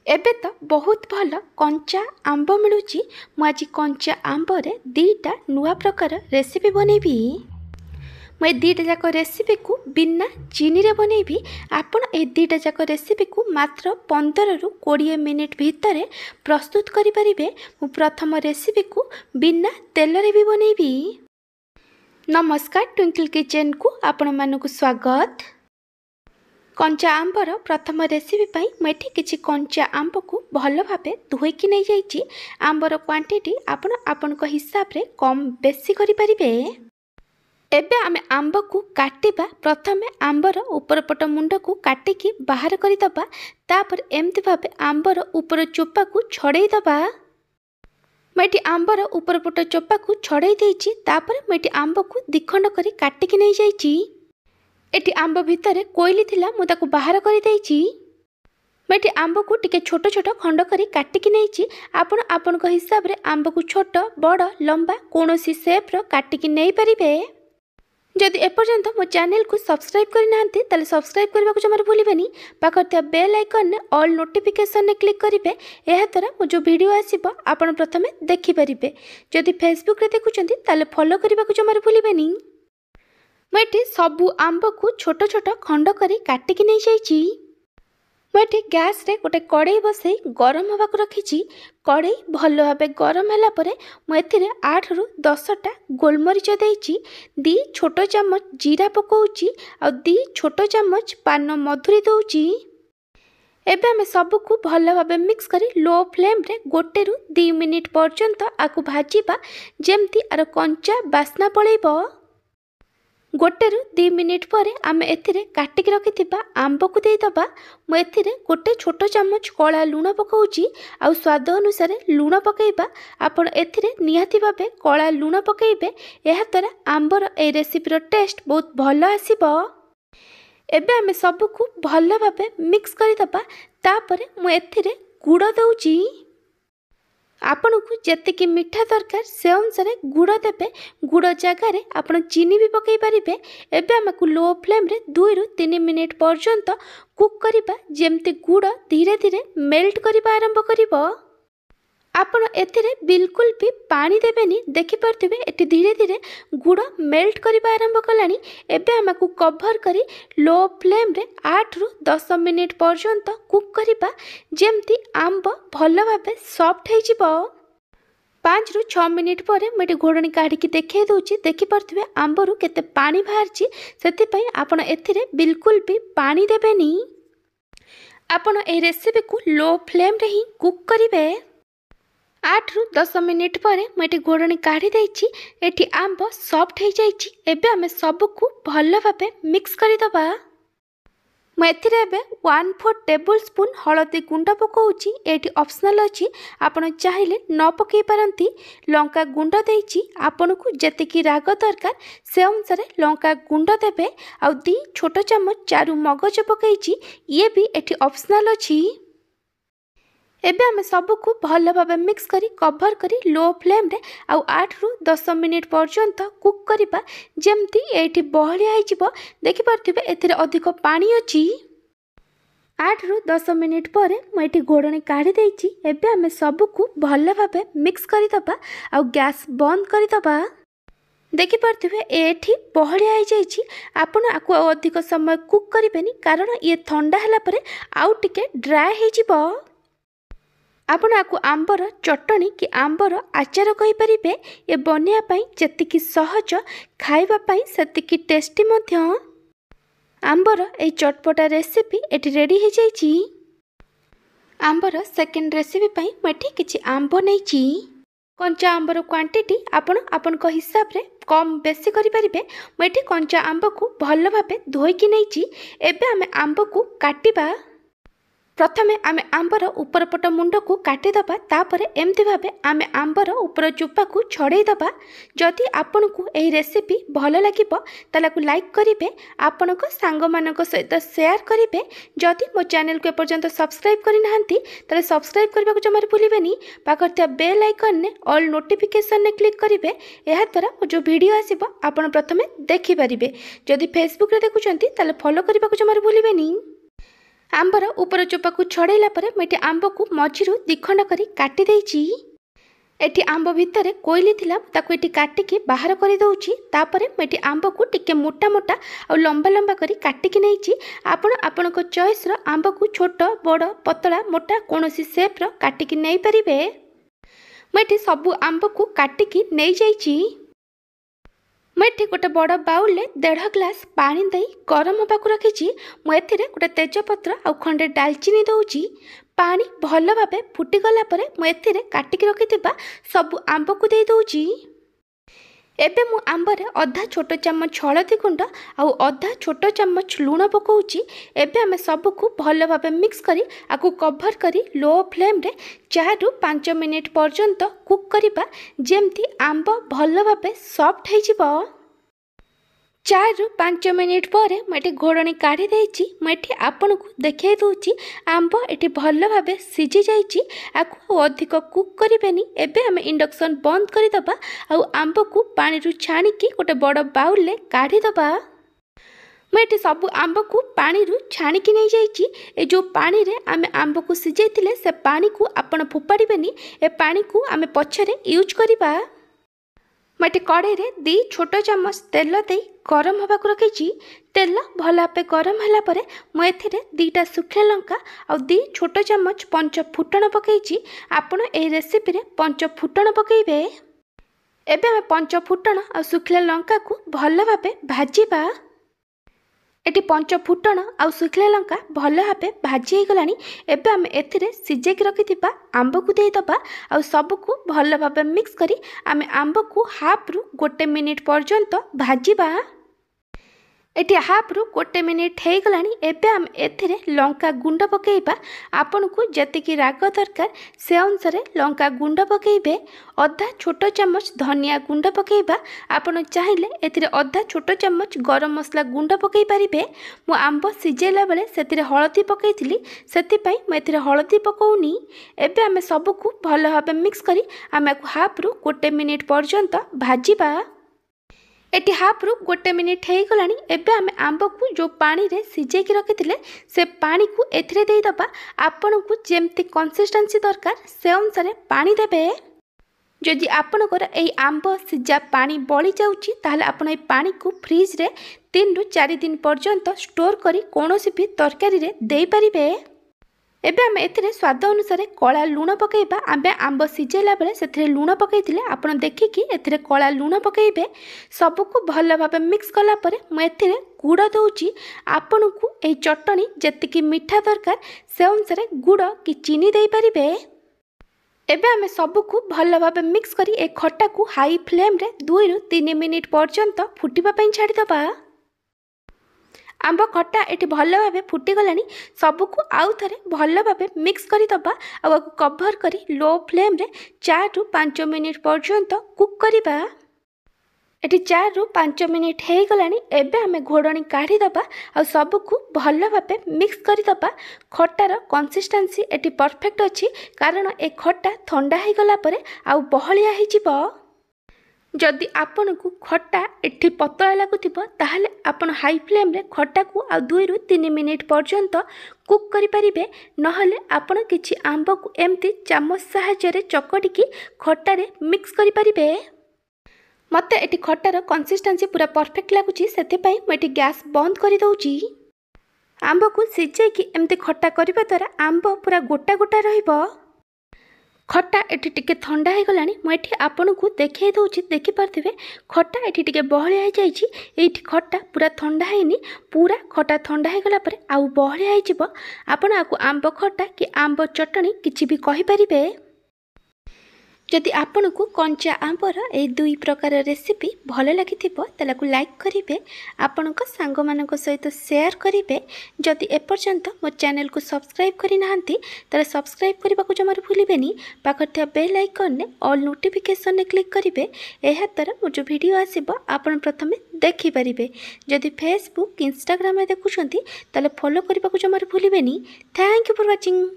एबे तो बहुत भल कंचा आंब मिलूची। मु आज कंचा आंबरे दीटा नुआ प्रकार रेसिपी बनैबी। मैं दीटा जाक रेसिपी को बिना चीनी रे बनैबी। आपण ए दीटा जाक रेसिपी को मात्र 15 रु 20 मिनिट भितर प्रस्तुत करि परिबे। मु प्रथम रेसिपी को बिना तेल रे भी बनैबी। नमस्कार, ट्विंकल किचन को आपण मानकु स्वागत। कंचा आंबर प्रथम रेसिपी पाई मैं किसी कंचा आंब को भल भावे धोईकी नहीं जाइए। आंबर क्वांटिटी आपण हिसाब रे कम बेसी करि परिबे। एबे आमे आंब को काटिबा। प्रथमे आंबर ऊपर पट मुंड को काटिकी बाहर करि दबा। तापर एमती भावे आंबर ऊपर चोपा को छड़ेई दबा। मैटी आंबर ऊपर पट चोपा को छड़ेई देइछि। तापर मैटी आंब को दिखंड करी काटिकी नहीं जाइछि। एटी आंब भितर कोइली थिला, मु ताकू बाहर करि देइछि। मैटी आंब को टिके छोट छोट खंड करी काटिकी नैछि। आपण आपनक हिसाब रे आंब को छोट बड़ लंबा कोनोसी शेप रो काटिकी नै परिबे। जदि एपर्यंत मो चैनल को सब्सक्राइब करि नांती ताले सब्सक्राइब करबा को जमार भूलिबेनी। पाखर बेल आइकन ने ऑल नोटिफिकेशन ने क्लिक करिवे। एहा द्वारा मो जो वीडियो आसीबो आपण प्रथमे देखि परिबे। जदि फेसबुक रे देखुचंती ताले फॉलो करबा को जमार भूलिबेनी। मैं सबू आंब को छोट छोट खंड करी काटिकी नहीं जाइछि। मैं गैस रे गोटे कड़ई बसई गरम होगा रखी। कड़ई भल भाव गरम होला परे मुझे 8 रु 10 टा गोलमरीच देइछि। 2 छोट चामच जीरा पकाउछि आ 2 छोट चामच पान मधुरी दउछि। एबे आमे सब को भल भाव मिक्स करी लो फ्लेम रे 1 रु 2 मिनिट पर्यंत आकु भाजीबा। जेमती आर कंचा बास्ना पळेइबो। 1 रु 2 मिनिट पर आम एथिरे काटिकी रखिथिबा आंब को दे दबा। मु एथिरे गोटे छोट चामच कला लूण पकाउछि आ स्वाद अनुसार लूण पकाइबा। आपण एथिरे निहाती भाबे कला लूण पकाइबे। एहा द्वारा आंबर ए रेसिपी रो टेस्ट बहुत भल आसीबो। एबे आमे सब को भल भाबे मिक्स करि दबा। तापर मु एथिरे गुड़ दउछि। आपण को जेतिकी मिठा दरकार से अनुसार गुड़ देबे। गुड़ जगार आपण चीनी भी पकई पारिबे। एबे हमकु लो फ्लेम रे 2 रु 3 मिनिट पर्यंत कुक करिबा। जेमती गुड़ धीरे धीरे मेल्ट करिबा आरंभ करिबो। आपण एथिरे बिल्कुल भी पानी देबेनी। देखि परथिबे एटी धीरे धीरे गुड़ मेल्ट करिबा आरंभ कलानी। एबे हमकु कवर करी लो फ्लेम रे 8 रु 10 मिनिट पर्यंत कुक करिबा। जेमती आंब भल भाबे सॉफ्ट हे जिवो। 5 रु 6 मिनिट पर मैं घोड़णी काढ़ी देखे दूची। देखि परथिबे आंबरू केते पानी बाहरची। सेति पई आपण एथिरे बिल्कुल भी पानी देबेनी। आपण ए रेसिपी को लो फ्लेम रे ही कुक करिवे। 8 रु 10 मिनिट पर मैं घोड़णी काढ़ी देइछि। एठी आंब सॉफ्ट हे जाइछि। एबे आमे सब को भल भाबे मिक्स करि दबा। मैं एथिरे एबे 1/4 टेबल स्पून हळदी गुंड पकाउछि। एठी ऑप्शनल अछि, आपण चाहिले न पकई पारंती। लंका गुंड देइछि। आपण को जेतिकी राग दरकार से अनुसार लंका गुंड देबे। आ 2 छोट चामच चारु मगज पकईछि। ये भी एठी ऑप्शनल अछि। एबे आमे सब को भल भाबे मिक्स करी कवर करी लो फ्लेम रे आ 8 रु 10 मिनिट पर्यंत कुक करिबा। जेमती एठी बहलिया हे जिवो। देखि परथिबे एथिरे अधिक पानी अछि। 8 रु 10 मिनिट पर मैं एठी घोड़णी काढ़ी देइछि। एबे आमे सब को भल भाबे मिक्स करि दबा आ गैस बंद करि दबा। देखि परथिबे एठी बहलिया हे जाइछि। आपण आकु अधिक समय कुक करिबेनी, कारण ये ठंडा हला परे आउ टिके ड्राई हे जिवो। आपण आकु आंबर चटनी कि आंबर आचार कहि परिबे। ए बनिया पई जेतिकी सहज, खाइबा पई सेतिकी टेस्टी मध्य। आंबर ए चटपटा रेसिपी एटी रेडी हे जाइछि। आंबर सेकेंड रेसिपी पई मैं किछि आंब नैछि। कंचा आंबर क्वांटिटी आपण हिसाब रे कम बेसी करि परिबे। मैं कंचा आंब को भल भाबे धोईकी नैछि। एबे आमे आंब को काटिबा। प्रथमे आमे आंबर ऊपर पट मुंड को काटी दबा। तापर एमती भाबे आमे आंबर ऊपर चोपा को छड़ेई दबा। जदि आपन को एही रेसिपी भल लागिबो ताला को लाइक करिवे। आपनक सांग मानक सहित शेयर करिवे। जदि मो चैनल को एपर्यंत सब्सक्राइब करि नाहंती ताले सब्सक्राइब करबा को जमार भूलिबेनी। पाखर त्या बेल आइकन ने ऑल नोटिफिकेशन ने क्लिक करिवे। एहा द्वारा मो जो वीडियो आसीबो आपन प्रथमे देखि परिबे। जदि फेसबुक रे देखुचंती ताले फॉलो करबा को जमार भूलिबेनी। आंबर ऊपर चोपा को छड़ाइला परे मैं आंब को मझिरू दिखंड करी काटी देइछि। एटी आंब भितर कोइली थिला ताको एटी काटिकी बाहर कर दउछि। तापरे मैं आंब को टिके मोटा मोटा और लंबा लंबा करी काटिकी नैछि। आपण आपणको चॉइस रो आंब को छोट बड़ पतला मोटा कोनोसी शेप रो काटिकी नै परिबे। मैं सबु आंब को काटिकी नै जाइछि। मैं गोटे बड़ बाउल 1.5 ग्लास पानी दे गरम होगा रखी। मुझे गोटे तेजपत्र आ खंडे डालचीनी दौची। पानी भल भाव फुटीगला मुझे काटिक रखि सबु आंब को दे दौची। एबे मु आंबर अधा छोट चामच हलदी गुंड आउ अधा छोट चामच लुण पकाउची। एबे आमे सबु को भल भाव मिक्स करी आकु कवर करी लो फ्लेम रे 4 रु 5 मिनिट पर्यंत कुक करिबा जेमती आंब भल भाव सॉफ्ट हो जिवो। 4 रु 5 मिनिट पर मुझे घोड़नी काढ़ी देछि। मुझे आपन को देखै दउछि आंब एटी भल भाव सिझी जाइछि। आकु अधिक कुक करिबेनी। एबे हम इंडक्शन बंद कर दबा आउ आंब को पानी रु छाणिकी गोटे बड़ बाउल ले काढ़ी दबा। मुझे सबु आंब को पानी रु छाणिकी नहीं जाइछि। ए जो पानी रे आमे आंब को सिझैतिले से पानी को आपण फोपाड़िबेनी। ए पानी को आमे पछरे यूज करिबा। मैं कड़े रे 2 छोट चामच तेल दे गरम होगा रखी। तेल भल भाव गरम है मुझे 2टा सुखा लंका और 2 छोट चामच पंच फुटण पकई। आपण ए रेसिपी रे पंच फुटण पकईबे। एबे हम पंच फुटण और सुखला लंका को भल भाव भाजिबा। एटी पंच फुटण आउ सुखला लंका भल भाव भाजी हो गलानी। एबे आम एथिरे सिझेक रखिथिबा आंब को दे दबा आउ सब को भल भाव मिक्स करी आम आंब को हाफ रु 1 मिनिट पर्यंत भाजिबा। एटी हाफ रु 1 मिनिट हो गलानी। एबे आम एथिरे लंका गुंड पकेइबा। आपन को जतिकी राग दरकार से अनुसार लंका गुंड पकेइबे। अधा छोट चामच धनिया गुंड पकेइबा। आपन चाहिले एथिरे अधा छोट चामच गरम मसला गुंड पकेइ परिबे। मु आंब सिझेला बेले सेतिरे हळदी पकेइथिली सेति पई म एथिरे हळदी पकोउनी। एबे आमे सब को भल भाव मिक्स करी आमे हाफ रु 1 मिनिट पर्यंत भाजिबा। एटी हाफ रु 1 मिनिट हो गलानी। एबे आमे आंब को जो पानी रे सिझेकी रखिथिले से पानी को एथिरे देई दबा। आपन को जेमती कंसिस्टेंसी दरकार से अनुसार पानी देबे। जदि आपनकर एई आंब सिझा पानी बळी जाउची ताहले आपन एई पानी को फ्रिज रे 3 रु 4 दिन पर्यंत स्टोर करी कोनोसी भी तरकारी रे देई परिबे। एबे आम एथिरे स्वाद अनुसार कला लुण पकेइबा। आमे आंब सिझेला बेले सेथिरे लुण पकेइथिले आपण देखिकी एथिरे कला लुण पकेइबे। सब को भल भाव मिक्स कला परे मु एथिरे गुड़ दउची। आपण को एई चटनी जेतिकी मीठा दरकार से अनुसार गुड़ कि चीनी देई परिबे। एबे आमे सब को भल भाव मिक्स करी ए खट्टा को हाई फ्लेम रे 2 रु 3 मिनिट पर्यंत फुटिबा पई छाडी दबा। आंब खट्टा एटी भल भाव फुटीगलानी। सबको आउ थे भल भाव मिक्स कर दबा आ कवर करी लो फ्लेम रे 4 रु 5 मिनिट पर्यंत कुक करिबा। एटी 4 रु 5 मिनिट हो गलानी। एबे आमे घोड़नी काढ़ी दबा आ सबको भल भाव मिक्स कर दबा। खट्टार कंसिस्टेंसी एटी परफेक्ट अच्छी कारण ए खट्टा ठंडा हो गला परे आउ बहलिया हो जिवो। जदि आपन को खट्टा एठी पतला लगुथिबो ताहले आपन हाई फ्लेम रे खट्टा को आ 2 रु 3 मिनिट पर्यंत कुक करि परिबे। नहले आपन किछि आंब को एमती चामच सहायता रे चकटिकी खट्टा रे मिक्स करि परिबे। मते एटी खट्टार कंसिस्टेंसी पूरा परफेक्ट लागुची सेते पई म एटी गैस बंद करि दउची। आंब को सिझे कि एमती खट्टा करिबा द्वारा आंब पूरा गोटा गोटा रहिबो। खट्टा एटी टिके ठंडा हो गलानी। मुझे आपन को देखै दउची देखि पारथिबे खट्टा एटी टिके बहलिया हो जाइछि। एठी खट्टा पूरा ठंडा हैनी पूरा खट्टा ठंडा हो गला परे आउ बहलिया हो जिवो। आपन आकु आंब खट्टा कि आंब चटनी किछि भी कहि परिबे। जदि आपन को कंचा आंबर ए 2 प्रकार रेसिपी भल लगिथिबो तालाकु लाइक करिवे। आपनक सांग मानक सहित शेयर करिवे। जदि एपर्यंत मो चैनल को सब्सक्राइब करि नाहंती ताले सब्सक्राइब करबा को जमार भूलिबेनी। पाखर थिया बेल आइकन ने ऑल नोटिफिकेशन ने क्लिक करिवे। एहा तरह मो जो वीडियो आसीबो आपन प्रथमे देखि परिबे। जदि फेसबुक इंस्टाग्राम में देखुछंती ताले फॉलो करबा को जमार भूलिबेनी। Thank you for watching.